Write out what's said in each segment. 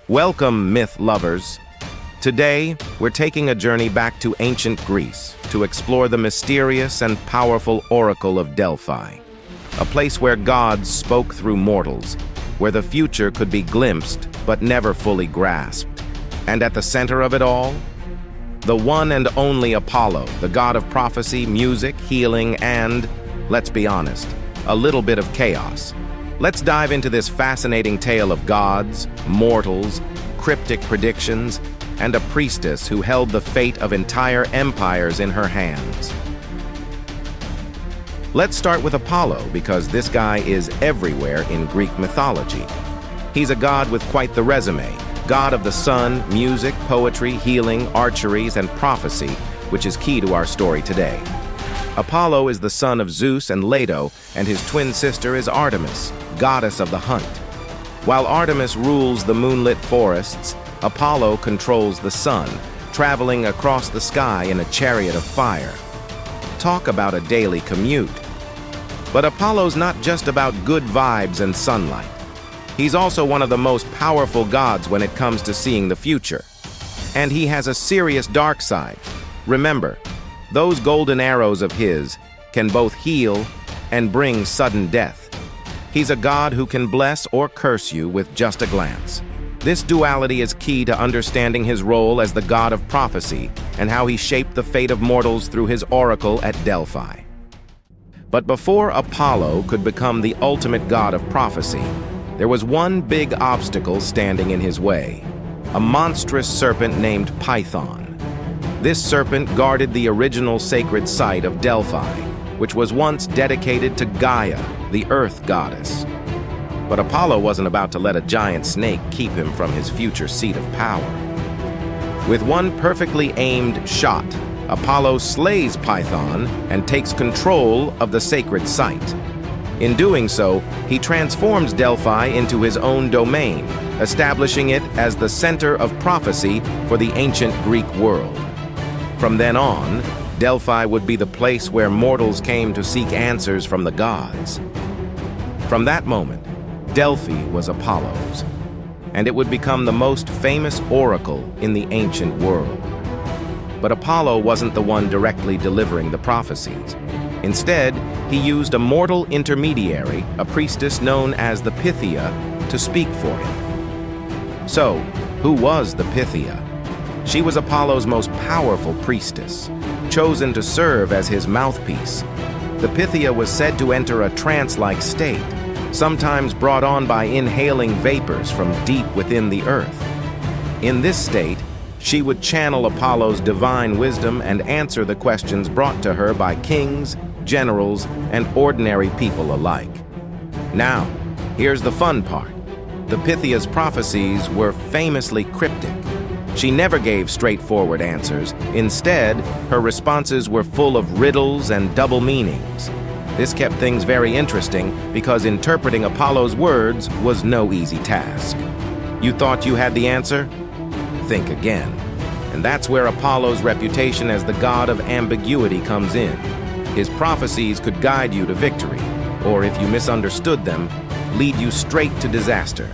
Welcome, myth lovers. Today, we're taking a journey back to ancient Greece to explore the mysterious and powerful Oracle of Delphi, a place where gods spoke through mortals, where the future could be glimpsed but never fully grasped. And at the center of it all, the one and only Apollo, the god of prophecy, music, healing, and, let's be honest, a little bit of chaos. Let's dive into this fascinating tale of gods, mortals, cryptic predictions, and a priestess who held the fate of entire empires in her hands. Let's start with Apollo, because this guy is everywhere in Greek mythology. He's a god with quite the resume, god of the sun, music, poetry, healing, archeries, and prophecy, which is key to our story today. Apollo is the son of Zeus and Leto, and his twin sister is Artemis, goddess of the hunt. While Artemis rules the moonlit forests, Apollo controls the sun, traveling across the sky in a chariot of fire. Talk about a daily commute. But Apollo's not just about good vibes and sunlight. He's also one of the most powerful gods when it comes to seeing the future. And he has a serious dark side. Remember, those golden arrows of his can both heal and bring sudden death. He's a god who can bless or curse you with just a glance. This duality is key to understanding his role as the god of prophecy and how he shaped the fate of mortals through his oracle at Delphi. But before Apollo could become the ultimate god of prophecy, there was one big obstacle standing in his way: a monstrous serpent named Python. This serpent guarded the original sacred site of Delphi, which was once dedicated to Gaia, the earth goddess. But Apollo wasn't about to let a giant snake keep him from his future seat of power. With one perfectly aimed shot, Apollo slays Python and takes control of the sacred site. In doing so, he transforms Delphi into his own domain, establishing it as the center of prophecy for the ancient Greek world. From then on, Delphi would be the place where mortals came to seek answers from the gods. From that moment, Delphi was Apollo's, and it would become the most famous oracle in the ancient world. But Apollo wasn't the one directly delivering the prophecies. Instead, he used a mortal intermediary, a priestess known as the Pythia, to speak for him. So, who was the Pythia? She was Apollo's most powerful priestess, chosen to serve as his mouthpiece. The Pythia was said to enter a trance-like state, sometimes brought on by inhaling vapors from deep within the earth. In this state, she would channel Apollo's divine wisdom and answer the questions brought to her by kings, generals, and ordinary people alike. Now, here's the fun part. The Pythia's prophecies were famously cryptic. She never gave straightforward answers. Instead, her responses were full of riddles and double meanings. This kept things very interesting because interpreting Apollo's words was no easy task. You thought you had the answer? Think again. And that's where Apollo's reputation as the god of ambiguity comes in. His prophecies could guide you to victory, or if you misunderstood them, lead you straight to disaster.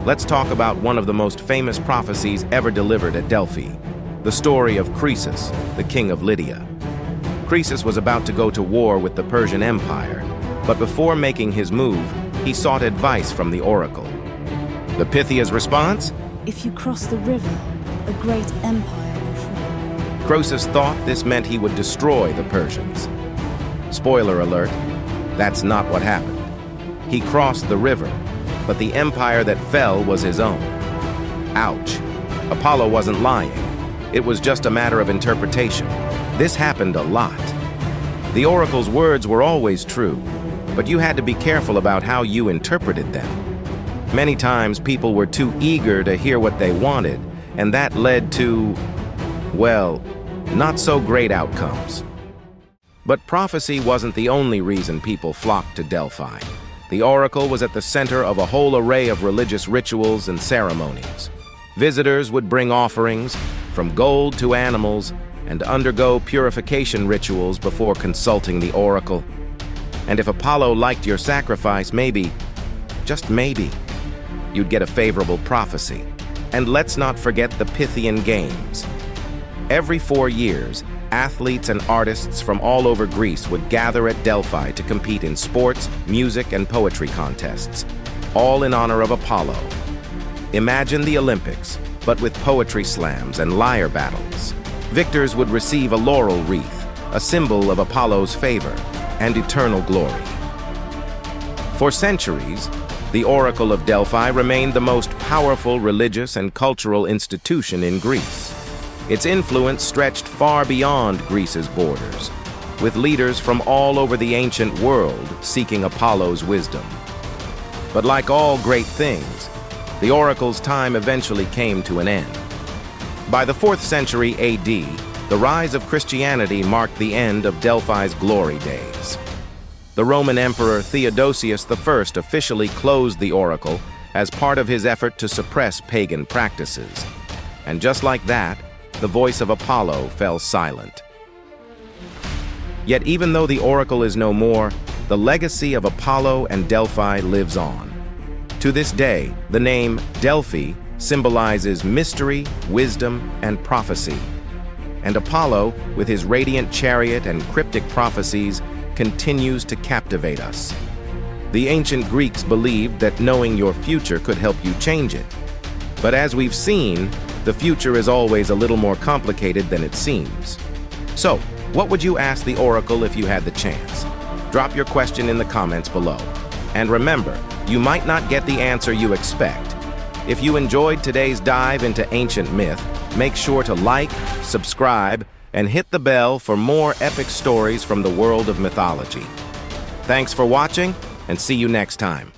Let's talk about one of the most famous prophecies ever delivered at Delphi, the story of Croesus, the king of Lydia. Croesus was about to go to war with the Persian Empire, but before making his move, he sought advice from the oracle. The Pythia's response? If you cross the river, a great empire will fall. Croesus thought this meant he would destroy the Persians. Spoiler alert, that's not what happened. He crossed the river, but the empire that fell was his own. Ouch. Apollo wasn't lying. It was just a matter of interpretation. This happened a lot. The oracle's words were always true, but you had to be careful about how you interpreted them. Many times people were too eager to hear what they wanted, and that led to, well, not so great outcomes. But prophecy wasn't the only reason people flocked to Delphi. The oracle was at the center of a whole array of religious rituals and ceremonies. Visitors would bring offerings, from gold to animals, and undergo purification rituals before consulting the oracle. And if Apollo liked your sacrifice, maybe, just maybe, you'd get a favorable prophecy. And let's not forget the Pythian Games. Every 4 years, athletes and artists from all over Greece would gather at Delphi to compete in sports, music, and poetry contests, all in honor of Apollo. Imagine the Olympics, but with poetry slams and lyre battles. Victors would receive a laurel wreath, a symbol of Apollo's favor and eternal glory. For centuries, the Oracle of Delphi remained the most powerful religious and cultural institution in Greece. Its influence stretched far beyond Greece's borders, with leaders from all over the ancient world seeking Apollo's wisdom. But like all great things, the oracle's time eventually came to an end. By the 4th century AD, the rise of Christianity marked the end of Delphi's glory days. The Roman Emperor Theodosius I officially closed the oracle as part of his effort to suppress pagan practices. And just like that, the voice of Apollo fell silent. Yet even though the oracle is no more, the legacy of Apollo and Delphi lives on. To this day, the name Delphi symbolizes mystery, wisdom, and prophecy. And Apollo, with his radiant chariot and cryptic prophecies, continues to captivate us. The ancient Greeks believed that knowing your future could help you change it. But as we've seen, the future is always a little more complicated than it seems. So, what would you ask the oracle if you had the chance? Drop your question in the comments below. And remember, you might not get the answer you expect. If you enjoyed today's dive into ancient myth, make sure to like, subscribe, and hit the bell for more epic stories from the world of mythology. Thanks for watching, and see you next time.